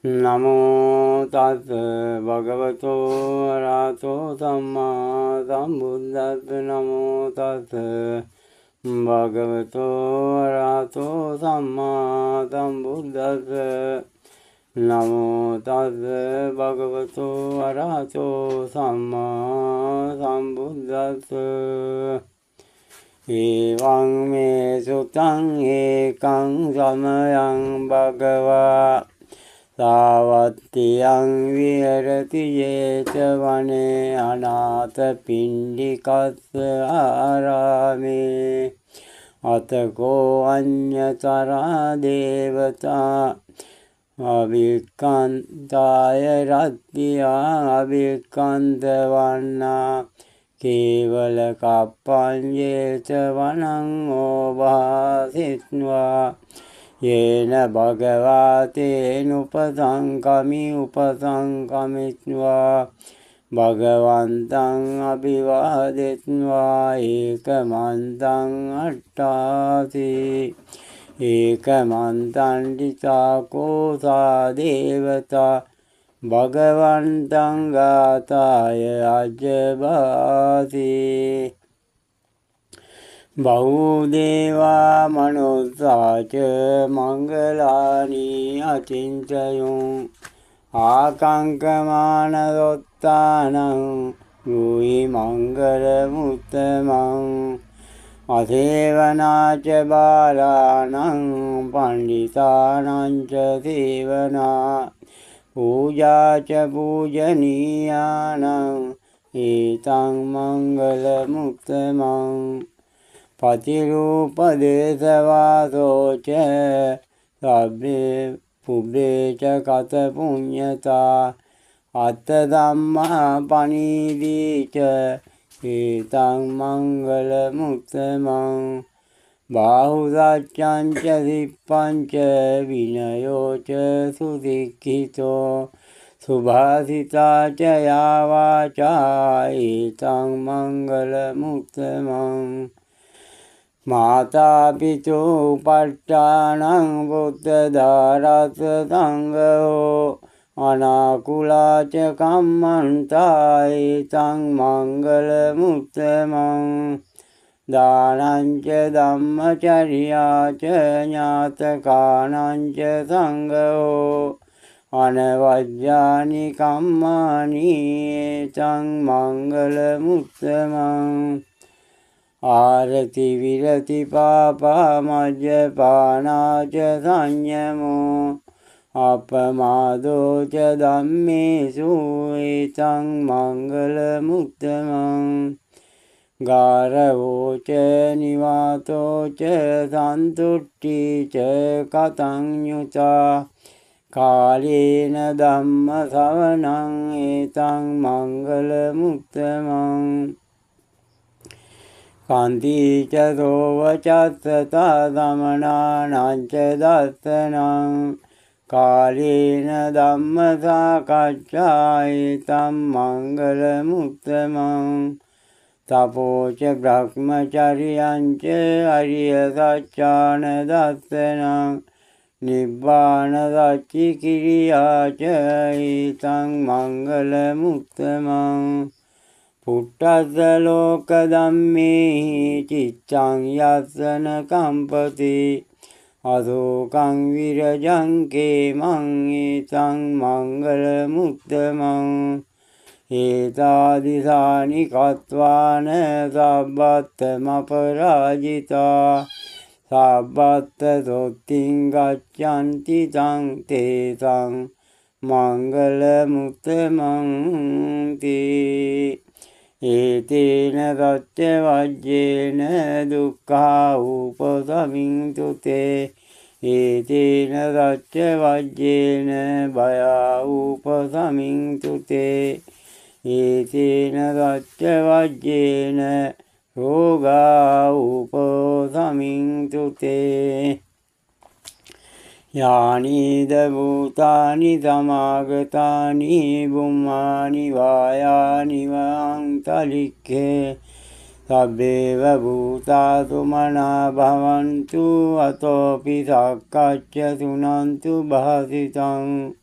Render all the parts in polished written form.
නමෝ තස් භගවතෝ අරහතෝ සම්මා සම්බුද්දස්ස. නමෝ තස් භගවතෝ අරහතෝ සම්මා සම්බුද්දස්ස. නමෝ තස් භගවතෝ අරහතෝ සම්මා සම්බුද්දස්ස. එවං මේ සුතං ඒකං සමයං භගවා සාවත්තියං විහෙරති යේච වනේ අනාථ පිණ්ඩිකස්ස ආරාමේ අතකෝ අඤ්ඤතරා දේවතා අවික්ඛන්තාය රත්තියා අවික්ඛන්ත වන්නා කේවල කප්පඤ්ඤේච වනං ඕභාසිත්වා යේන භගවාතේන උපසංකමි උපසංකමිත්වා භගවන්තං අභිවාදෙත්වා ඒකමන්තං අට්ඨාසි ඒකමන්තං දිසාකෝසා දේවතා භගවන්තං ගාතාය අජ්ජභාති බහුදේවා මනුස්සාච මංගලානි අචින්තයුං ආකංකමාන දොත්තානං යුයි මංගල මුත්තමං අසේවනාච බාලානං පණ්ඩිතානංච සේවනා පූජාච පූජනීයානං ඒතං මංගල මුත්තමං පතිරූපදේශවාසෝච සබ්බේ පුබ්බේච කත පුඤ්ඤතා අත්ථ ධම්මා පනීදීච ඒතං මංගල මුත්තමං බාහුසච්ඡං ච සිප්පං ච විනයෝ ච සුදික්ඛිතෝ සුභාසිතා ච යාවාචා ඒතං මංගල මුත්තමං මාතා පිතෝ උපට්ඨානං බුද්ධදාරස සංඝෝ අනාකුලාච කම්මන්තා ඒතං මංගල මුත්තමං දානං ච ධම්මචර්යාච ඥාතකානං ච සංඝෝ අනවජ්ජානි කම්මානි ඒතං මංගල මුත්තමං ආරති විරති පාපා මජ්ජපානාච සංයමෝ අපමාදෝ ච ධම්මේසු ඒතං මංගල මුත්තමං ගාරවෝ ච නිවාතෝ ච සන්තුට්ඨි ච කතං යුතා කාලේන ධම්ම ශ්‍රවණං ඒතං මංගල මුත්තමං කාන්ති ච සෝවචත්තතා සමනානං ච දස්සනං කාලේන ධම්ම සාකච්ඡා ඒතං මංගල මුත්තමං තපෝච බ්‍රහ්මචර්යං ච අරිය සත්‍යාන දස්සනං නිබ්බාන සච්චි කිරියා ච ඒතං මංගල මුත්තමං පුට්ඨස්ස ලෝක ධම්මේහි චිත්තං යස්සන කම්පති අසෝකං විරජං කේමං ඒතං මංගල මුත්තමං ඒතාදිසානි කତ୍වාන සබ්බත්තමපරාජිතා සබ්බත්ත සොත්තිං ගච්ඡanti තං තේසං මංගල මුත්තමං තී ඒතේන සත්‍ය වජ්ජේන දුක්ඛා උපසමින්තු තේ ඒතේන සත්‍ය වජ්ජේන භයා උපසමින්තු තේ ඒතේන සත්‍ය වජ්ජේන රෝගා උපසමින්තු තේ යානිද භූතානි සමාගතානි බුම්මානි වායානි වංතලික්ඛේ සබ්බේව භූතාසු මනා භවන්තු අතෝපි සක්කච්ඡ සුනන්තු භාසිතං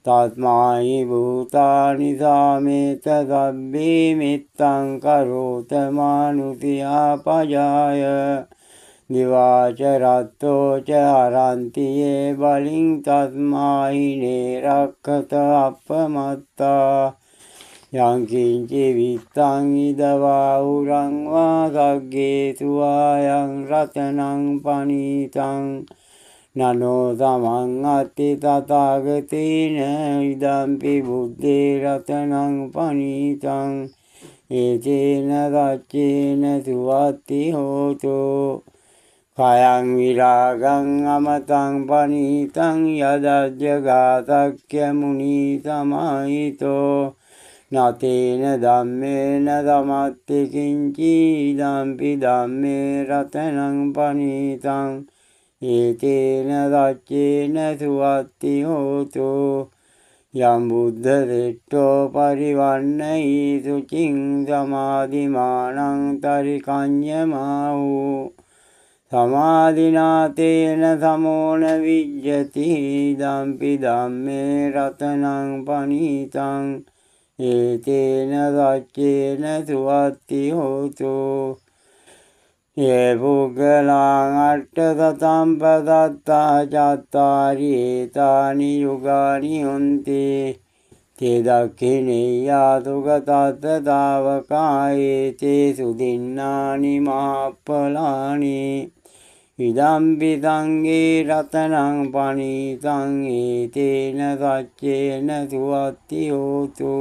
තස්මාහි භූතානි සාමේත සබ්බේ මිත්තං කරෝත මානුසියා පජාය දිවාච රත්තෝච අරන්තියේ බලින් තස්මාහි නේරක්ඛත අපමත්තා යංකින්චි විත්තං ඉදවා උරං වා සග්ගේසු ආයං රතනං පනීතං නනෝ සමං අත්ති තථාගතේන ඉදම්පි බුද්දේ රතනං පනීතං ඒතේන සච්චේන සුවත්ති හෝතෝ කයං විරාගං අමතං පනීතං යදජ්ජගාතක්ඛ්‍ය මුනි සමාහිතෝ නතේන ධම්මේන සමත්ති කිංචි ඉදම්පි ධම්මේ රතනං පනීතං ඒතේන සච්චේන සුවත්ති හෝතෝ යම් බුද්ධ දෙට්ඨෝ පරිවන්නයි සුචින් සමාධිමානං තරිකඤ්ඤමාහු සමාධිනාතේන සමෝන විජ්ජති ඉදම්පි ධම්මේ රතනං පනීතං ඒතේන සච්චේන සුවත්ති හෝතෝ ये पुगलां अट्टसतं पदत्ता चत्वारि एतानि युगानि हुन्ति ते दक्षिणेयासु गतस्ततावकाये ते सुदिन्नानि महाफलानि इदम्पि संगे रत्नं पणितं एतेन सच्चेन सुवत्ति होतु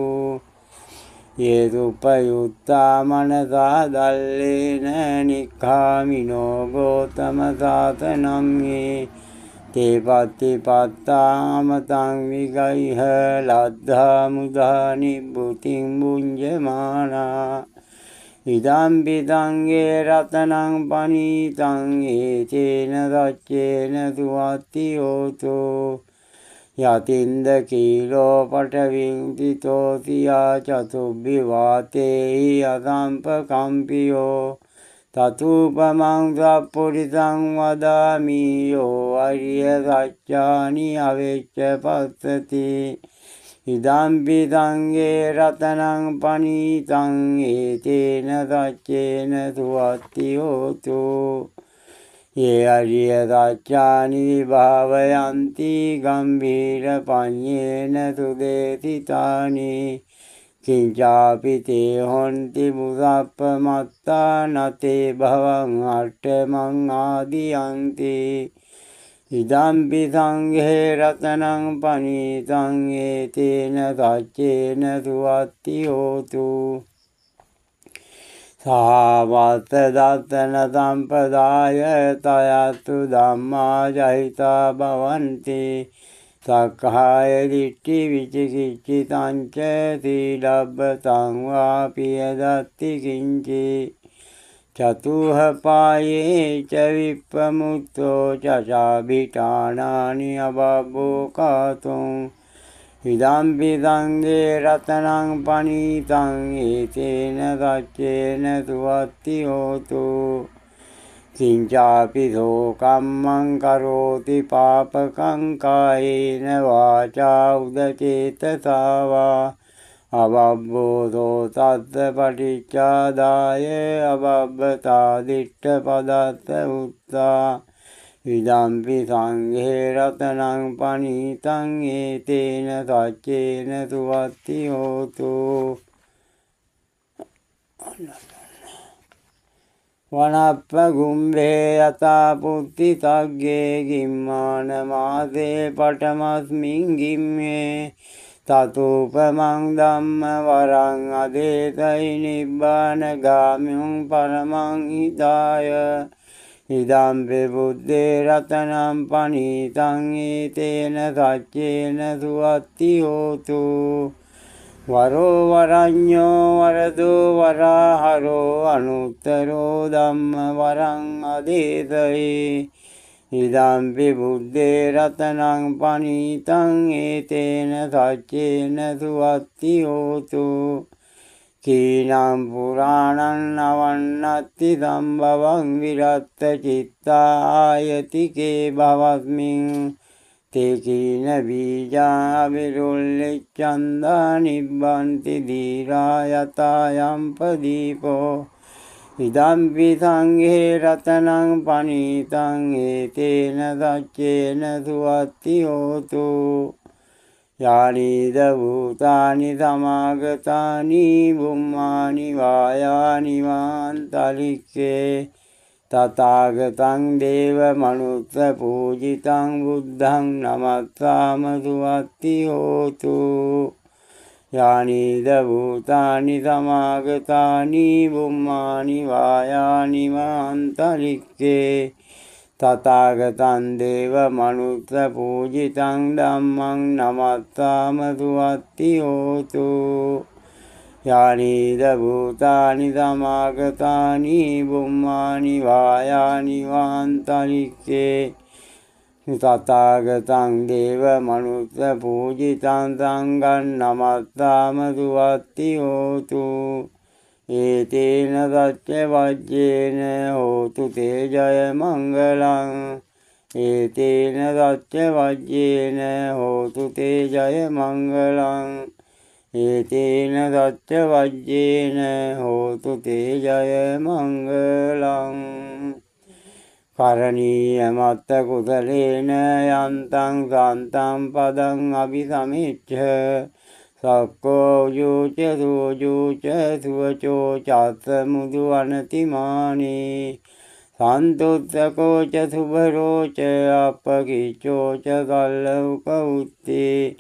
ये सुपयुक्ता मनसा दल्लेन निक्खामिनो गौतमशासनं ये ते पत्तिपत्तामतं विगह्य लब्धा मुदा निभृतिं भुञ्जमाना इदम्पि संगे रत्नं पणितं एतेन सच्चेन सुवत्ति होतु यतिन्द कीलो पटविंदितोऽसिया चतुर्विवातेहि असम्पकम्पियो ततुपमं सत्पुरुषं वदामि यो अर्यसत्यानि अवेच्च पश्यति इदम्पि संगे रत्नं पणितं एतेन सच्चेन सुवत्ति होतु ये अर्यसत्यानि भावयन्ति गम्भीरपण्येन सुदेशितानि किञ्चापि ते हन्ति मुसप्पमत्ता न ते भवं अष्टमं आदियन्ति इदम्पि संगे रत्नं पणितं एतेन सच्चेन सुवत्ति होतु सावत्तदत्तन सम्पदाय तयस्तु धम्मा जहिता भवन्ति सक्काय दिट्ठिविचिकित्सितं च श्रीलब्धं वापि यदस्ति किञ्चित् चतुःपाये च विप्रमुक्तो चचाभिटाणानि अबभूकातुम् इदम्पि संगे रत्नं पणितं एतेन सच्चेन सुवत्ति होतु किञ्चापि शोकं करोति पापकं कायेन वाचा उदचेतसा वा अबभूतो तस्य पटिच्चादाय अबभ्रतादिष्टपदस्य उत्सा इदम्पि संगे रत्नं पणितं एतेन सच्चेन सुवत्ति होतु वनप्पगुम्भे यथा पुत्तिसग्गे गिम्मानमासे पटमस्मिन् गिम्ये ततुपमं धम्मवरं अदेशै निब्बानगामिं परमं हिताय इदम्पि बुद्धे रत्नं पणितं एतेन सच्चेन सुवत्ति होतु वरो वरण्यो वरदो वराहरो अनुत्तरो धम्मवरं अदेशै इदम्पि बुद्धे रत्नं पणितं एतेन सच्चेन सुवत्ति होतु कीनं पुराणं नवन्नत्ति सम्भवं विरक्तचित्ता आयतिके भवस्मिन् තේකීන බීජා විරුල්ලිච්ඡන්දා නිබ්බන්ති දීරා යතා යම්පදීපෝ ඉදම්පි සංඝේ රතනං පනීතං ඒතේන සච්චේන සුවත්ති හෝතු යානිද භූතානි සමාගතානි බුම්මානි වායානි වාන්තලික්ඛේ තථාගතං දේව මනුස්ස පූජිතං බුද්ධං නමස්සාම සුවත්ති හෝතු යානිද භූතානි සමාගතානි බුම්මානි වායානි වාන්තලික්ඛේ තථාගතං දේව මනුස්ස පූජිතං ධම්මං නමස්සාම සුවත්ති හෝතු යානිද භූතානි සමාගතානි බුම්මානි වායානි වාන්තලික්ඛේ තථාගතං දේව මනුස්ස පූජිතං සංඝං නමස්සාම සුවත්ති හෝතු ඒතේන සච්ච වජ්ජේන හෝතු තේ ජය මංගලං ඒතේන සච්ච වජ්ජේන හෝතු තේ ජය මංගලං ඒතේන සච්ච වජ්ජේන හෝතු තේ ජය මංගලං කරණීය මත්ත කුසලේන යන්තං සන්තං පදං අபிසමෙච්ඡ සක්කෝ යෝච සෝජෝච සුවචෝ චස්ස මුදු අනතිමානී සන්තුත්තකෝච සුභරෝච අපකිච්චෝච කල්ලවක උත්තේ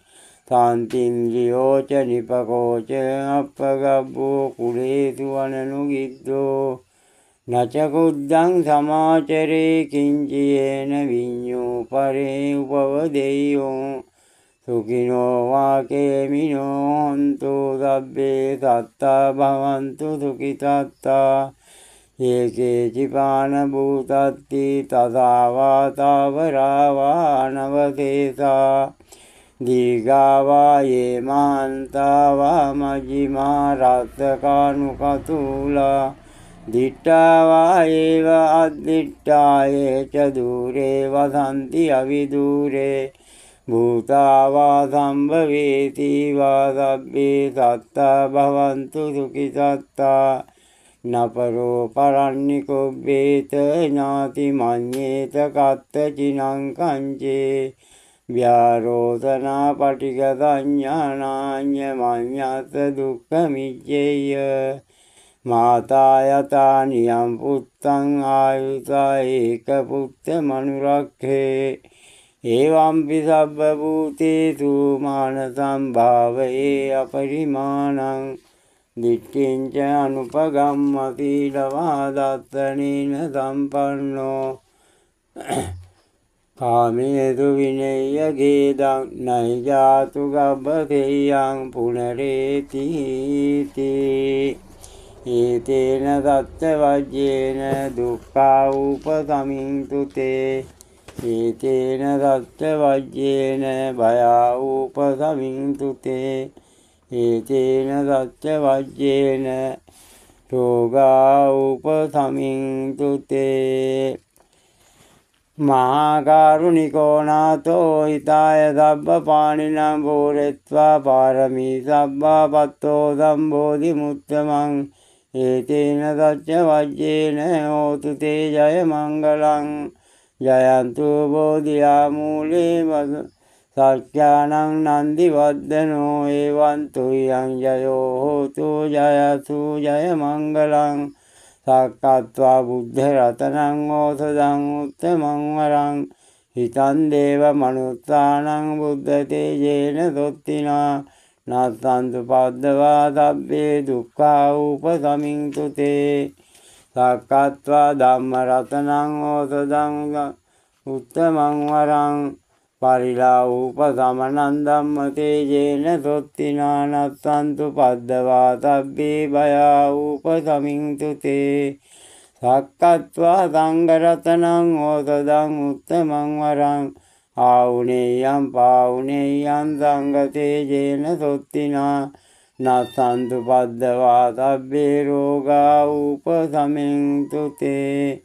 සාන්තින්ද්‍රියෝච නිපකෝච අපගබ්බෝ කුලේසු අනනුගිද්දෝ නචකුද්දං සමාචරේ කිංචයේන විඤ්ඤෝ පරේ උපවදෙය්‍යෝ සුඛිනෝ වාකේමිනෝ හන්තු සබ්බේ සත්තා භවන්තු සුඛිතත්තා ඒකේ චිපාන භූතත්ති තසාවා තාවරාවා නවසේසා දීගාවා යේ මහන්තාවා මජ්ජිමා රස්සකානුකතුලා දිට්ඨාවා ඒව අද්දිට්ඨායේ ච දූරේ වසන්ති අවිදූරේ භූතාවා සම්භවේති වා සබ්බේ සත්තා භවන්තු සුඛිතත්තා නපරෝ පරන්නිකුබ්බේත ඥාති මඤ්ඤේත කත්ත චිනං කංචේ ව්‍යාරෝධනා පටික සංඥානාඤ්ඤ මඤ්ඤස්ස දුක්ඛ මිච්ඡේය මාතා යතා නියම් පුත්තං ආයුසා ඒක පුත්ත මනුරක්ඛේ එවම්පි සබ්බ භූතේසු මාන සම්භාවයේ අපරිමාණං දිට්ඨිංච අනුපගම්ම සීලවා දත්තනේන සම්පන්නෝ කාමේසු විනේය ගේදං නයි ජාතු ගබ්බසෙයං පුනරේති ඒතේන සත්‍ය වජ්ජේන දුක්ඛා උපසමින්තු තේ ඒතේන සත්‍ය වජ්ජේන භයා උපසමින්තු තේ ඒතේන සත්‍ය වජ්ජේන රෝගා උපසමින්තු තේ මහා කරුණිකෝ නාථෝ හිතාය සබ්බ පාණිනං පූරෙත්වා පාරමී සබ්බා පත්තෝ සම්බෝධි මුත්තමං ඒතේන සච්ච වජ්ජේන හෝතු තේ ජය මංගලං ජයන්තු බෝධියා මූලේ සක්ඛානං නන්දි වද්දනෝ එවං තුයං ජයෝ හෝතු ජයසු ජය මංගලං සක්කත්වා බුද්ධ රතනං ඕසදං උත්තමං වරං හිතං දේව මනුස්සානං බුද්ධ තේජේන සොත්තිනා නස්සන්තු පද්දවා සබ්බේ දුක්ඛා උපසමින්තු තේ සක්කත්වා ධම්ම රතනං ඕසදං උත්තමං වරං පරිලා උපසමනං ධම්ම තේජේන සොත්තිනා නස්සන්තු පද්දවා සබ්බේ භයා උපසමින්තු තේ සක්කත්වා සංඝ රතනං ඕසදං උත්තමං වරං ආවුනේයං පාවුනේයං සංඝ තේජේන සොත්තිනා නස්සන්තු පද්දවා සබ්බේ රෝගා උපසමින්තු තේ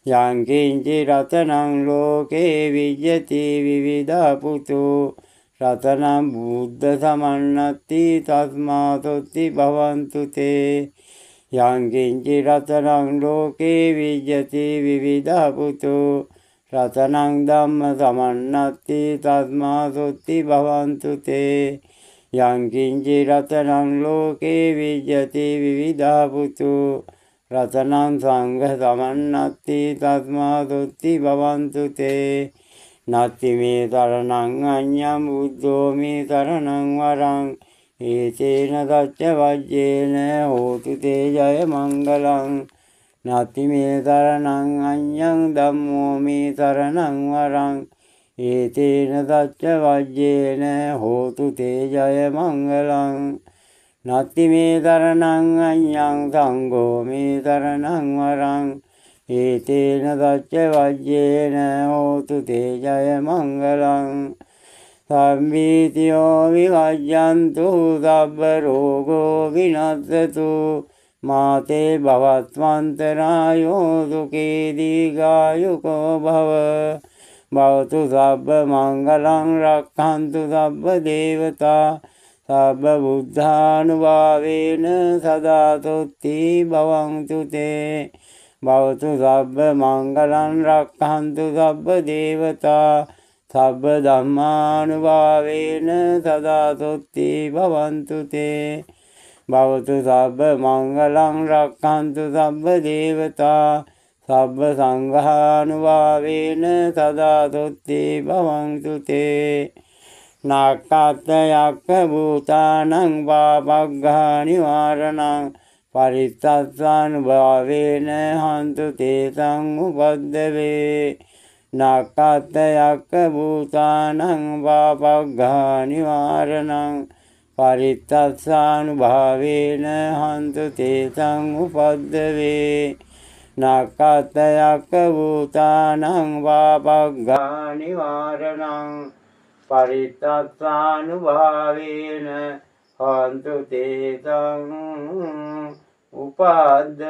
යං කිංචි රතනං ලෝකේ විජ්ජති විවිධා පුතු රතනං බුද්ධ සමන්නත්ති තස්මාතොත්ති භවන්තු තේ යං කිංචි රතනං ලෝකේ විජ්ජති විවිධා පුතු රතනං ධම්ම සමන්නත්ති තස්මාතොත්ති භවන්තු තේ යං කිංචි රතනං ලෝකේ විජ්ජති විවිධා පුතු රතනං සංඝ සමන්නත්ති තස්මාතොත්ති භවන්තු තේ නත්ති මේ සරණං අඤ්ඤං බුද්ධෝ මේ සරණං වරං ඒතේන සච්ච වජ්ජේන හෝතු තේ ජය මංගලං නත්ති මේ සරණං අඤ්ඤං ධම්මෝ මේ සරණං වරං ඒතේන සච්ච වජ්ජේන හෝතු තේ ජය මංගලං නත්ති මේ සරණං අඤ්ඤං සංඝෝ මේ සරණං වරං ඒතේන සච්ච වජ්ජේන හෝතු තේ ජය මංගලං සම්මීතියෝ විවජ්ජන්තු සබ්බ රෝගෝ විනස්සතු මාතේ භවත්වන්තරායෝ සුඛී දීඝායුකෝ භව භවතු සබ්බ මංගලං රක්ඛන්තු සබ්බ දේවතා සබ්බ බුද්ධානුභාවේන සදාතොත්ති භවන්තු තේ භවතු සබ්බ මංගලං රක්ඛන්තු සබ්බ දේවතා සබ්බ ධම්මානුභාවේන සදාතොත්ති භවන්තු තේ භවතු සබ්බ මංගලං රක්ඛන්තු සබ්බ දේවතා සබ්බ සංඝානුභාවේන සදාතොත්ති භවන්තු තේ නක්ඛත් යක්ඛ භූතානං පාපග්ඝා නිවාරණං පරිත්තස්සානුභාවේන හන්තු තේසං උපද්දවේ නක්ඛත් යක්ඛ භූතානං පාපග්ඝා නිවාරණං පරිත්තස්සානුභාවේන හන්තු තේසං උපද්දවේ නක්ඛත් යක්ඛ භූතානං පාපග්ඝා නිවාරණං පරිත්තස්සානුභාවේන හන්තු තේසං උපද්දවේ